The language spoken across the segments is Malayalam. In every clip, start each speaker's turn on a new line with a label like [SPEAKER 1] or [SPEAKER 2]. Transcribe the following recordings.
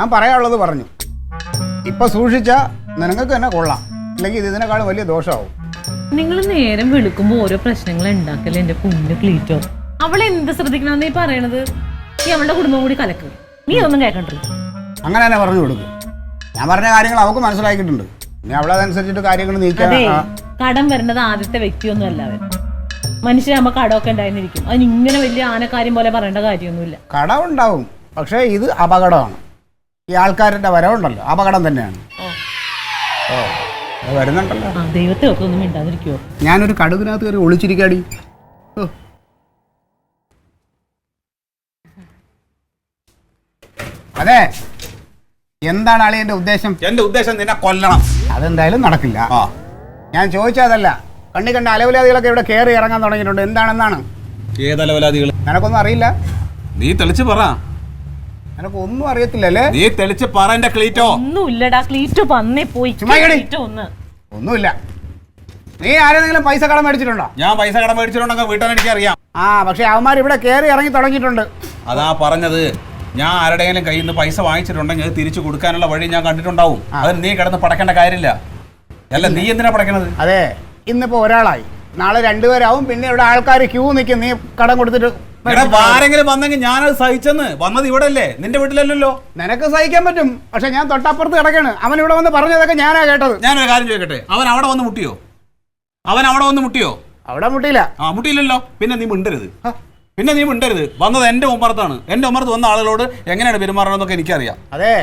[SPEAKER 1] ഞാൻ പറയാനുള്ളത് പറഞ്ഞു. ഇപ്പൊ സൂക്ഷിച്ച നിനക്ക് തന്നെ കൊള്ളാം, അല്ലെങ്കിൽ ഇതിനേക്കാളും വലിയ ദോഷമാവും.
[SPEAKER 2] നിങ്ങൾ നേരം വെളുക്കുമ്പോ ഓരോ പ്രശ്നങ്ങൾ ഉണ്ടാക്കല്ലേ എന്റെ കുഞ്ഞു ക്ലീറ്റോ. അവളെ എന്ത് ശ്രദ്ധിക്കണമെന്ന് നീ പറയണത്? നീ അവളുടെ കുടുംബം കൂടി കലക്ക്. നീ ഒന്നും കേൾക്കണ്ടില്ല.
[SPEAKER 1] അങ്ങനെ തന്നെ പറഞ്ഞു കൊടുക്കും. ഞാൻ പറഞ്ഞ കാര്യങ്ങൾ അവൾക്ക് മനസ്സിലാക്കിയിട്ടുണ്ട്. നീ അവളതനുസരിച്ചിട്ട് കാര്യങ്ങൾ നീക്കാൻ.
[SPEAKER 2] കടം വരേണ്ടത് ആദ്യത്തെ വ്യക്തിയൊന്നും അല്ല. അവൻ മനുഷ്യരാകുമ്പോ കടമൊക്കെ ഉണ്ടായിരിക്കും. അതിന് ഇങ്ങനെ വലിയ ആനക്കാര്യം പോലെ പറയേണ്ട കാര്യമൊന്നുമില്ല.
[SPEAKER 1] കടം ഉണ്ടാവും, പക്ഷേ ഇത് അപകടമാണ്. ഈ ആൾക്കാരുടെ വരവുണ്ടല്ലോ അപകടം തന്നെയാണ്. വരുന്നുണ്ടല്ലോ.
[SPEAKER 2] ദൈവത്തെ ഒക്കെ ഒന്നും മിണ്ടാതിരിക്കുവോ?
[SPEAKER 1] ഞാനൊരു കടുകിനകത്ത് കയറി ഒളിച്ചിരിക്കാടി. അതെ, എന്താണ് അളിയന്റെ ഉദ്ദേശം?
[SPEAKER 3] എന്റെ ഉദ്ദേശം നിന്നെ കൊല്ലണം.
[SPEAKER 1] അതെന്തായാലും നടക്കില്ല. ഞാൻ ചോദിച്ചതല്ല. കണ്ണി കണ്ട അലവലാദികളൊക്കെ ഇവിടെ കയറി ഇറങ്ങാൻ തുടങ്ങിയിട്ടുണ്ട്. എന്താണെന്നാണ്?
[SPEAKER 3] ഏത് അലവലാദികൾ?
[SPEAKER 1] നിനക്കൊന്നും അറിയില്ല?
[SPEAKER 3] നീ തെളിച്ച് പറ.
[SPEAKER 1] നിനക്കൊന്നും അറിയത്തില്ലല്ലേ?
[SPEAKER 3] നീ തെളിച്ച് പറ എന്റെ ക്ലീറ്റോ.
[SPEAKER 2] ഒന്നുമില്ലടാ ക്ലീറ്റോ, പന്നേ പോയി.
[SPEAKER 1] ഒന്നുമില്ല. നീ ആരെങ്കിലും പൈസ കടം മേടിച്ചിട്ടുണ്ടോ?
[SPEAKER 3] ഞാൻ പൈസ കടം മേടിച്ചിട്ടുണ്ടെങ്കിൽ വീട്ടാൻ എനിക്ക് അറിയാം.
[SPEAKER 1] പക്ഷെ അവന്മാർ ഇവിടെ കയറി ഇറങ്ങി തുടങ്ങിയിട്ടുണ്ട്.
[SPEAKER 3] അതാ പറഞ്ഞത്. ഞാൻ ആരുടെയെങ്കിലും കയ്യിൽ നിന്ന് പൈസ വാങ്ങിച്ചിട്ടുണ്ടെങ്കിൽ അത് തിരിച്ചു കൊടുക്കാനുള്ള വഴി ഞാൻ കണ്ടിട്ടുണ്ടാവും. അതിന് നീ കിടന്ന് പടക്കേണ്ട കാര്യമില്ല. അല്ല, നീ എന്തിനാ പടക്കണത്?
[SPEAKER 1] അതെ, ഇന്നിപ്പോ ഒരാളായി, നാളെ രണ്ടുപേരാവും. പിന്നെ ഇവിടെ ആൾക്കാർ ക്യൂ നിൽക്കും. നീ കടം കൊടുത്തിട്ട്
[SPEAKER 3] ആരെങ്കിലും വന്നെങ്കിൽ ഞാനത് സഹിച്ചെന്ന്. വന്നത് ഇവിടെ അല്ലേ, നിന്റെ വീട്ടിലല്ലോ.
[SPEAKER 1] നിനക്ക് സഹിക്കാൻ പറ്റും, പക്ഷെ ഞാൻ തൊട്ടപ്പുറത്ത് കിടക്കാണ്. അവൻ ഇവിടെ വന്ന് പറഞ്ഞതൊക്കെ ഞാനാ കേട്ടത്.
[SPEAKER 3] ഞാനൊരു കാര്യം ചോദിക്കട്ടെ, അവൻ അവിടെ വന്ന് മുട്ടിയോ?
[SPEAKER 1] അവിടെ മുട്ടിയില്ല.
[SPEAKER 3] മുട്ടിയില്ലല്ലോ. പിന്നെ നീ മിണ്ടരുത്. വന്നത് എന്റെ ഉമ്മറത്താണ്. എന്റെ ഉമ്മറത്ത് വന്ന ആളുകളോട് എങ്ങനെയാണ് പെരുമാറണമെന്നൊക്കെ എനിക്കറിയാം.
[SPEAKER 1] അതെ,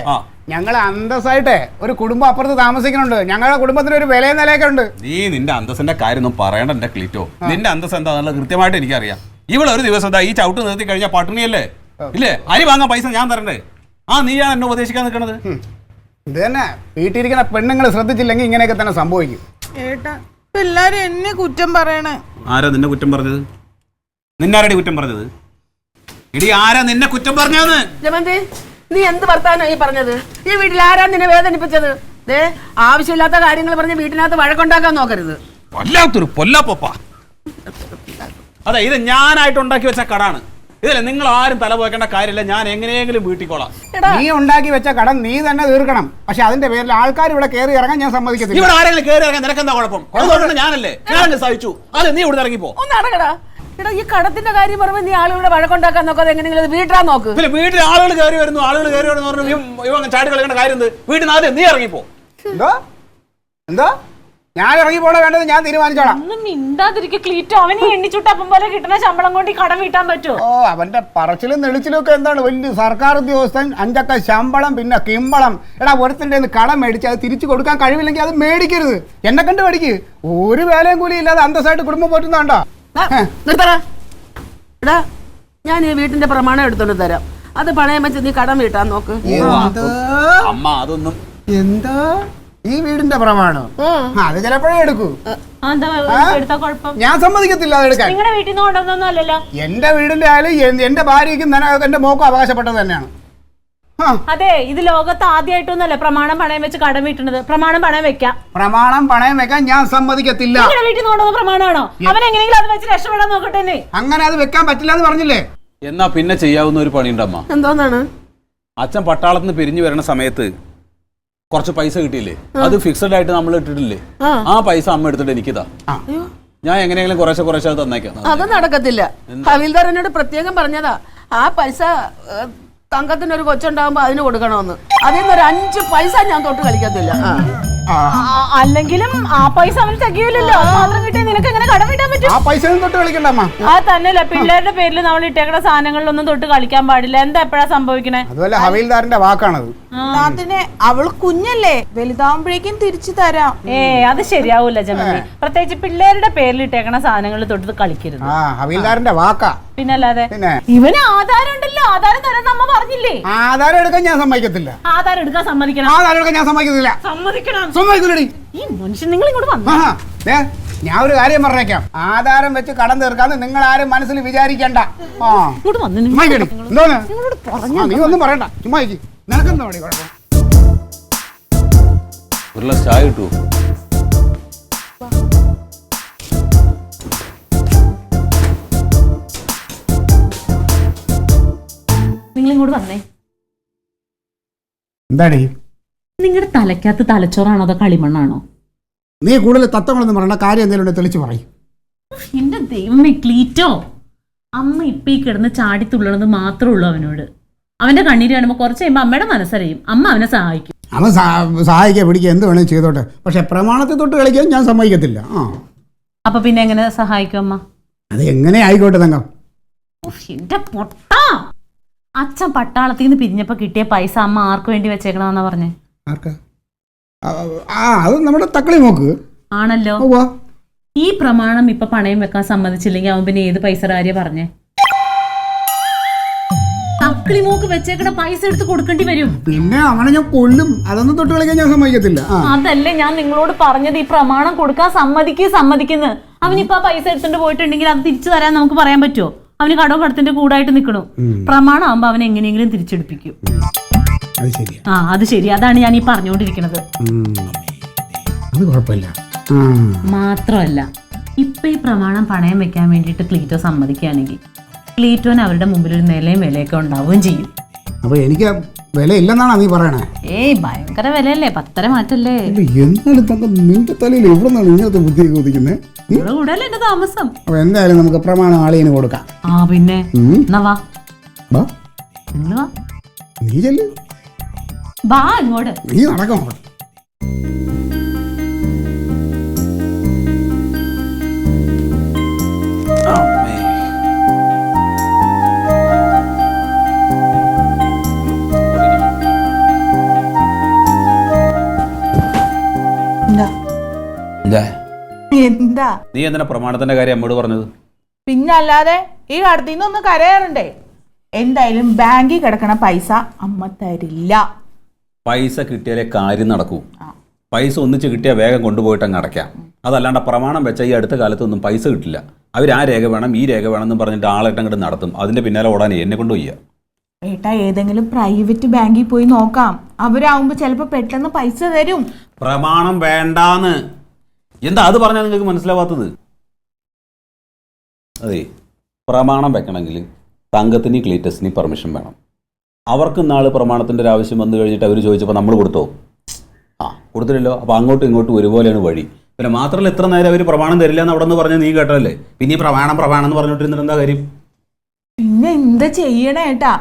[SPEAKER 1] ഞങ്ങൾ അന്തസ്സായിട്ട് ഒരു കുടുംബം അപ്പുറത്ത് താമസിക്കുന്നുണ്ട്. ഞങ്ങളുടെ കുടുംബത്തിന് ഒരു വിലയും നിലയൊക്കെ ഉണ്ട്.
[SPEAKER 3] നീ നിന്റെ അന്തസ്സിന്റെ കാര്യമൊന്നും പറയണ്ട എന്റെ ക്ലീറ്റോ. നിന്റെ അന്തസ് എന്താണെന്നുള്ളത് കൃത്യമായിട്ട് എനിക്കറിയാം. ഇവിടെ ഒരു ദിവസം ഈ ചവിട്ട് നിർത്തി കഴിഞ്ഞാൽ പട്ടിണിയല്ലേ? ഇല്ലേ? അരി വാങ്ങാൻ പൈസ ഞാൻ തരണ്ടേ? നീയാണ് എന്നെ ഉപദേശിക്കാൻ നിൽക്കണത്.
[SPEAKER 1] ഇത് തന്നെ, വീട്ടിലിരിക്കുന്ന പെണ്ണുങ്ങൾ ശ്രദ്ധിച്ചില്ലെങ്കിൽ ഇങ്ങനെയൊക്കെ തന്നെ സംഭവിക്കും.
[SPEAKER 4] ഏട്ടാ, എല്ലാരും എന്നെ കുറ്റം പറയണേ.
[SPEAKER 3] ആരാ നിന്നെ കുറ്റം പറഞ്ഞത്? നിന്നാരടി കുറ്റം പറഞ്ഞത്? ഇടി, ആരാ നിന്നെ കുറ്റം പറഞ്ഞത്?
[SPEAKER 5] ജമന്തി, നീ എന്ത് വർത്താനോ ഈ പറഞ്ഞത്? ഈ വീട്ടിൽ ആരാ നിന്നെ വേദനിപ്പിച്ചത്? ആവശ്യമില്ലാത്ത കാര്യങ്ങൾ പറഞ്ഞ് വീട്ടിനകത്ത് വഴക്കുണ്ടാക്കാൻ നോക്കരുത്.
[SPEAKER 3] വല്ലാത്തൊരു പൊല്ലാപ്പ. അതെ, ഇത് ഞാനായിട്ട് ഉണ്ടാക്കി വെച്ച കടാണ്. ഇതില്ല, നിങ്ങൾ ആരും തല പോക്കേണ്ട കാര്യമില്ല. ഞാൻ എങ്ങനെയെങ്കിലും വീട്ടിക്കോളാം.
[SPEAKER 1] നീ ഉണ്ടാക്കി വെച്ച കടം നീ തന്നെ തീർക്കണം. പക്ഷെ അതിന്റെ പേരിൽ ആൾക്കാർ ഇവിടെ കയറി ഇറങ്ങാൻ ഞാൻ സമ്മതിക്കത്തില്ല.
[SPEAKER 3] ഇവിടെ ആരെങ്കിലും കയറി ഇറങ്ങാൻ നിനക്കെന്താ കുഴപ്പം? അതുകൊണ്ട് ഞാനല്ലേ, ഞാൻ സഹിച്ചു. അതെ, നീ ഇവിടെ ഇറങ്ങിപ്പോ.
[SPEAKER 5] ഒന്നടങ്ങടാ. എടാ, ഈ കടത്തിന്റെ കാര്യം പറയുമ്പോ നീ ആളുകളുടെ വഴക്കുണ്ടാക്കാൻ നോക്കാതെ എങ്ങനെയെങ്കിലും വീട്ടാൻ നോക്ക്.
[SPEAKER 3] പിന്നെ വീട്ടിൽ ആളുകൾ കയറി വരുന്നു പറഞ്ഞു ചാടി കളിക്കേണ്ട കാര്യം. വീട്ടിൽ ആദ്യം നീ ഇറങ്ങിപ്പോ.
[SPEAKER 1] എന്തോ ഞാൻ ഇറങ്ങി പോണോ വേണ്ടത് ഞാൻ തീരുമാനിച്ചോളാം.
[SPEAKER 2] ഒന്നും മിണ്ടാതിരിക്കും ക്ലീറ്റോ. അവന് എണ്ണിച്ചുട്ടപ്പം പോലെ കിട്ടുന്ന ശമ്പളം കൊണ്ട് ഈ കടം വീട്ടാൻ പറ്റുമോ?
[SPEAKER 1] അവന്റെ പറച്ചിലും നെളിച്ചിലും ഒക്കെ എന്താണ്? വലിയ സർക്കാർ ഉദ്യോഗസ്ഥൻ, 5 അക്ക ശമ്പളം, പിന്നെ കിമ്പളം. എടാ, ഒരുത്തിന്റെ കടം മേടിച്ച് അത് തിരിച്ചു കൊടുക്കാൻ കഴിവില്ലെങ്കിൽ അത് മേടിക്കരുത്. എന്നെ കണ്ട് മേടിക്ക്. ഒരു വേലയും കൂലി ഇല്ലാതെ അന്തസ്സായിട്ട് കുടുംബം പോറ്റുന്നുണ്ടോ?
[SPEAKER 5] നിർത്തടാ. എടാ, ഞാൻ ഈ വീട്ടിന്റെ പ്രമാണം എടുത്തോണ്ട് തരാം. അത് പണയം വെച്ച് നീ കടം വീട്ടാൻ നോക്ക്.
[SPEAKER 3] അമ്മ അതൊന്നും
[SPEAKER 1] എന്താ ഈ വീടിന്റെ പ്രമാണം? അത് ചിലപ്പോഴേ എടുക്കൂ. ഞാൻ സമ്മതിക്കത്തില്ല അതെടുക്കാൻ.
[SPEAKER 2] നിങ്ങളുടെ വീട്ടിൽ നിന്ന് കൊണ്ടുവന്നൊന്നും അല്ലല്ലോ.
[SPEAKER 1] എന്റെ വീടിന്റെ ആയാലും എന്റെ ഭാര്യയ്ക്കും എന്റെ മോക്കും അവകാശപ്പെട്ടത് തന്നെയാണ്.
[SPEAKER 2] അതെ, ഇത് ലോകത്ത് ആദ്യമായിട്ടൊന്നല്ല പ്രമാണം പണയം വെച്ച് കടം വീട്ടുന്നത്. പ്രമാണം പണയം വെക്കാം.
[SPEAKER 1] പ്രമാണം പണയം വെക്കാൻ ഞാൻ സമ്മതിക്കത്തില്ല.
[SPEAKER 2] നിങ്ങളുടെ വീട്ടിൽ നിന്ന് കൊണ്ടുവന്ന പ്രമാണമാണോ? അവൻ എങ്ങനെയെങ്കിലും അത് വെച്ച് രക്ഷപ്പെടാൻ നോക്കട്ടെ.
[SPEAKER 1] അങ്ങനെ അത് വെക്കാൻ പറ്റില്ല എന്ന് പറഞ്ഞില്ലേ?
[SPEAKER 3] എന്നാ പിന്നെ ചെയ്യാവുന്ന ഒരു പണിയുണ്ടമ്മ.
[SPEAKER 5] എന്തോന്നാണ്?
[SPEAKER 3] അച്ഛൻ പട്ടാളത്തിൽ നിന്ന് പിരിഞ്ഞു വരുന്ന സമയത്ത് കുറച്ച് പൈസ കിട്ടിയില്ലേ? അത് ഫിക്സഡ് ആയിട്ട് നമ്മൾ ഇട്ടിട്ടില്ലേ? ആ പൈസ അമ്മ എടുത്തിട്ട് എനിക്കിതാ. ഞാൻ എങ്ങനെയെങ്കിലും കുറേശ്ശെ അത് തന്നേക്കാം.
[SPEAKER 5] അത് നടക്കത്തില്ല. ഹവീൽദാർ എന്നോട് പ്രത്യേകം പറഞ്ഞതാ, ആ പൈസ തങ്കത്തിനൊരു കൊച്ചുണ്ടാകുമ്പോ അതിന് കൊടുക്കണമെന്ന്. അതിൽ നിന്ന് ഒരു 5 പൈസ ഞാൻ തൊട്ട് കളിക്കത്തില്ല.
[SPEAKER 2] അല്ലെങ്കിലും ആ പൈസ അവന് തികയില്ലല്ലോ. മാത്രം കിട്ടിയ നിനക്ക് എങ്ങനെ കടം വീട്ടാൻ പറ്റും?
[SPEAKER 1] ആ പൈസ തൊട്ട് കളിക്കണ്ടമ്മ.
[SPEAKER 2] ആ തന്നെയല്ല, പിള്ളേരുടെ പേരിൽ നമ്മൾ ഇട്ടേക്കുന്ന സാധനങ്ങളിലൊന്നും തൊട്ട് കളിക്കാൻ പാടില്ല. എന്താ എപ്പോഴാ സംഭവിക്കണേ?
[SPEAKER 1] അതുപോലെ ഹവീൽദാറിന്റെ വാക്കാണത്.
[SPEAKER 4] അവള് കുഞ്ഞല്ലേ, വലുതാവുമ്പോഴേക്കും തിരിച്ചു തരാം.
[SPEAKER 2] അത് ശരിയാവൂല ജമന്തി. പ്രത്യേകിച്ച് പിള്ളേരുടെ പേരിൽ ഇട്ടേക്കണ സാധനങ്ങൾ തൊട്ട് കളിക്കരുത്.
[SPEAKER 1] ഹവീൽദാറിന്റെ വാക്കാ.
[SPEAKER 2] പിന്നല്ലാതെ ഇവന് ആധാരം ഉണ്ടല്ലോ. ആധാരം തരാൻ നമ്മ പറഞ്ഞില്ലേ?
[SPEAKER 1] ആധാരം എടുക്കാൻ ഞാൻ സമ്മതിക്കത്തില്ല.
[SPEAKER 2] ആധാരം എടുക്കാൻ സമ്മതിക്കണം.
[SPEAKER 1] ആധാരം എടുക്കാൻ ഞാൻ സമ്മതിക്കത്തില്ല. സമ്മതിക്കില്ലടി.
[SPEAKER 2] ഈ മനുഷ്യൻ നിങ്ങൾ ഇങ്ങോട്ട് വന്നു.
[SPEAKER 1] ഞാൻ ഒരു കാര്യം പറഞ്ഞേക്കാം. ആധാരം വെച്ച് കടം തീർക്കാന്ന് നിങ്ങൾ ആരും മനസ്സിൽ വിചാരിക്കണ്ട. നീ ഒന്നും പറയണ്ട, ചുമ്മാ നിനക്കെന്താ മതി കുഴപ്പം?
[SPEAKER 3] ഒരു ഗ്ലാസ് ചായ കിട്ടുമോ?
[SPEAKER 2] നിങ്ങൾ ഇങ്ങോട്ട് വന്നേ.
[SPEAKER 1] എന്താടേ
[SPEAKER 2] നിങ്ങളുടെ തലയ്ക്കകത്ത് തലച്ചോറാണോ അതോ കളിമണ്ണാണോ?
[SPEAKER 1] നീ കൂടുതൽ തത്വങ്ങളൊന്നും പറയണ്ട, കാര്യം എന്തെങ്കിലും ഉണ്ടെങ്കിൽ തെളിച്ച് പറയും.
[SPEAKER 2] എന്റെ ദൈവമേ ക്ലീറ്റോ, അമ്മ ഇപ്പൊ ഈ കിടന്ന് ചാടിത്തുള്ളണത് മാത്രമേ ഉള്ളൂ അവനോട്. അവന്റെ കണ്ണീര് കാണുമ്പോൾ കുറച്ച് കഴിയുമ്പോൾ അമ്മയുടെ മനസ്സറിയും, അമ്മ അവനെ സഹായിക്കും.
[SPEAKER 1] അവൻ സഹായിക്കുക പിടിക്കുക എന്ത് വേണമെങ്കിൽ ചെയ്തോട്ടെ, പക്ഷെ പ്രമാണത്തെ തൊട്ട് കളിക്കാൻ ഞാൻ സമ്മതിക്കത്തില്ല.
[SPEAKER 2] അപ്പൊ പിന്നെ എങ്ങനെ സഹായിക്കും അമ്മ?
[SPEAKER 1] അത് എങ്ങനെ ആയിക്കോട്ടെ തങ്കം.
[SPEAKER 2] എന്റെ പൊട്ടാ, അച്ഛൻ പട്ടാളത്തിൽ നിന്ന് പിരിഞ്ഞപ്പോ കിട്ടിയ പൈസ അമ്മ ആർക്ക് വേണ്ടി വെച്ചേക്കണമെന്നാ പറഞ്ഞേ?
[SPEAKER 1] ആർക്കാ? അത് നമ്മുടെ തക്കളി നോക്ക്
[SPEAKER 2] ആണല്ലോ. ഈ പ്രമാണം ഇപ്പൊ പണയം വെക്കാൻ സമ്മതിച്ചില്ലെങ്കിൽ അവൻ പിന്നെ ഏത് പൈസ കാര്യ പറഞ്ഞേ? തക്കളി മോക്ക് വെച്ചേക്കണ പൈസ എടുത്ത് കൊടുക്കേണ്ടി വരും.
[SPEAKER 1] പിന്നെ അവനെ ഞാൻ കൊല്ലും, അതൊന്നും തൊട്ട് കളിക്കാൻ ഞാൻ സമ്മതിക്കത്തില്ല.
[SPEAKER 2] അതല്ലേ ഞാൻ നിങ്ങളോട് പറഞ്ഞത്, ഈ പ്രമാണം കൊടുക്കാൻ സമ്മതിക്കുന്നു. അവനിപ്പോ ആ പൈസ എടുത്തിട്ട് പോയിട്ടുണ്ടെങ്കിൽ അത് തിരിച്ചു തരാൻ നമുക്ക് പറയാൻ പറ്റുമോ? അവന് കടോ കടത്തിന്റെ കൂടായിട്ട് നിൽക്കണു. പ്രമാണം ആകുമ്പോ അവൻ എങ്ങനെയെങ്കിലും തിരിച്ചെടുപ്പിക്കും. അത് ശരി, അതാണ് ഞാൻ ഈ പറഞ്ഞുകൊണ്ടിരിക്കുന്നത്.
[SPEAKER 1] അത് കുഴപ്പമില്ല.
[SPEAKER 2] മാത്രമല്ല ഇപ്പൊ ഈ പ്രമാണം പണയം വെക്കാൻ വേണ്ടിയിട്ട് ക്ലീറ്റോ സമ്മതിക്കുകയാണെങ്കിൽ ക്ലീറ്റോന് അവരുടെ മുമ്പിൽ ഒരു നിലയും വിലയൊക്കെ ഉണ്ടാവുകയും ചെയ്യും.
[SPEAKER 1] അപ്പൊ എനിക്ക് വില ഇല്ലെന്നാണോ നീ പറയണേ?
[SPEAKER 2] ഏയ് ഭയങ്കര വിലയല്ലേ, 10 മാറ്റല്ലേ.
[SPEAKER 1] എന്നാലും തങ്കം നിന്റെ തലയിൽ എവിടെ നിന്നാണ് ഇങ്ങനത്തെ ബുദ്ധിയൊക്കെ ഉദിക്കുന്നത്?
[SPEAKER 2] ഇവിടെ കൂടല്ലേ എന്റെ താമസം.
[SPEAKER 1] അപ്പൊ എന്തായാലും നമുക്ക് പ്രമാണം ആളിന് കൊടുക്കാം.
[SPEAKER 2] പിന്നെ എന്നാ വാ,
[SPEAKER 1] നീ ചെല്ല്,
[SPEAKER 2] വാ ഇങ്ങോട്ട്.
[SPEAKER 1] നീ നടക്കാം.
[SPEAKER 4] എന്താ
[SPEAKER 3] നീ എന്തിനാ പ്രമാണത്തിന്റെ കാര്യം അമ്മയോട് പറഞ്ഞത്?
[SPEAKER 4] പിന്നല്ലാതെ ഈ കടത്തിന്ന് ഒന്ന് കരയാറുണ്ടേ. എന്തായാലും ബാങ്കിൽ കിടക്കണ പൈസ അമ്മ തരില്ല.
[SPEAKER 3] പൈസ കിട്ടിയാലേ കാര്യം നടക്കൂ. പൈസ ഒന്നിച്ച് കിട്ടിയാൽ വേഗം കൊണ്ടുപോയിട്ട് അങ്ങ് അടയ്ക്കാം. അതല്ലാണ്ട് പ്രമാണം വെച്ച ഈ അടുത്ത കാലത്തൊന്നും പൈസ കിട്ടില്ല. അവർ ആ രേഖ വേണം ഈ രേഖ വേണം എന്ന് പറഞ്ഞിട്ട് ആളായിട്ട് അങ്ങോട്ട് നടത്തും. അതിന്റെ പിന്നാലെ ഓടാൻ എന്നെ കൊണ്ട് വയ്യ.
[SPEAKER 4] ഏട്ടാ ഏതെങ്കിലും പ്രൈവറ്റ് ബാങ്കിൽ പോയി നോക്കാം. അവരാവുമ്പോ ചിലപ്പോ പെട്ടെന്ന് പൈസ തരും.
[SPEAKER 3] പ്രമാണം വേണ്ടാന്ന് എന്താ അത് പറഞ്ഞാൽ നിങ്ങൾക്ക് മനസ്സിലാവാത്തത്? അതെ, പ്രമാണം വെക്കണമെങ്കിൽ തങ്കത്തിന് ക്ലീറ്റസിന് പെർമിഷൻ വേണം. അവർക്ക് നാളെ പ്രമാണത്തിൻ്റെ ഒരു ആവശ്യം വന്നു കഴിഞ്ഞിട്ട് അവർ ചോദിച്ചപ്പോൾ നമ്മൾ കൊടുത്തോ? കൊടുത്തില്ലല്ലോ. അപ്പോൾ അങ്ങോട്ടും ഇങ്ങോട്ടും ഒരുപോലെയാണ് വഴി. പിന്നെ മാത്രമല്ല എത്ര നേരം അവർ പ്രമാണം തരില്ല എന്ന് അവിടെ നിന്ന് പറഞ്ഞാൽ നീ കേട്ടല്ലേ? പിന്നെ ഈ പ്രമാണം എന്ന് പറഞ്ഞിട്ടിരുന്നിട്ട് എന്താ കാര്യം?
[SPEAKER 4] പിന്നെ എന്താ ചെയ്യണേ ഏട്ടാ?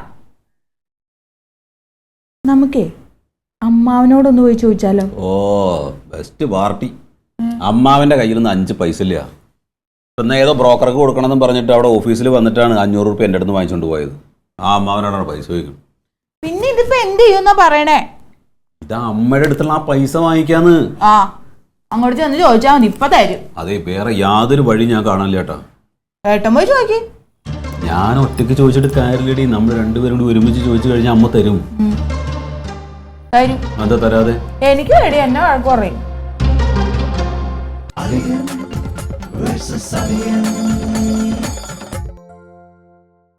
[SPEAKER 4] നമുക്കേ അമ്മാവനോടൊന്ന് പോയി ചോദിച്ചാലോ?
[SPEAKER 3] ഓ ബെസ്റ്റ് പാർട്ടി. അമ്മാവൻ്റെ കയ്യിൽ നിന്ന് 5 പൈസ ഇല്ല. പിന്നെ ഏതോ ബ്രോക്കർക്ക് കൊടുക്കണമെന്ന് പറഞ്ഞിട്ട് അവിടെ ഓഫീസിൽ വന്നിട്ടാണ് 500 രൂപ എൻ്റെ അടുത്ത് വാങ്ങിച്ചുകൊണ്ട് പോയത്. ആ അമ്മാവനോടാണ് പൈസ ചോദിക്കും.
[SPEAKER 4] പിന്നെ ഇതിപ്പോ എന്ത് ചെയ്യുന്ന പറയണേ?
[SPEAKER 3] ഇതാ അമ്മയുടെ അടുത്തുള്ള ആ പൈസ വാങ്ങിക്കാന്ന്.
[SPEAKER 4] അങ്ങോട്ട് ചെന്ന് ചോദിച്ചാ മതി, ഇപ്പൊ തരും.
[SPEAKER 3] അതെ, വേറെ യാതൊരു വഴി ഞാൻ കാണില്ല ഏട്ടാ.
[SPEAKER 4] ഏട്ടൻ പോയി ചോദിക്കും.
[SPEAKER 3] ഞാൻ ഒറ്റയ്ക്ക് ചോദിച്ചിട്ട് കാര്യമില്ലടി. നമ്മൾ രണ്ടുപേരും കൂടി ഒരുമിച്ച് ചോദിച്ചു കഴിഞ്ഞാൽ അമ്മ തരും.
[SPEAKER 4] തരും.
[SPEAKER 3] എന്താ തരാതെ?
[SPEAKER 4] എനിക്ക് വേണ്ടി എന്നെ വഴക്ക് പറയും.
[SPEAKER 6] Alien versus Alien.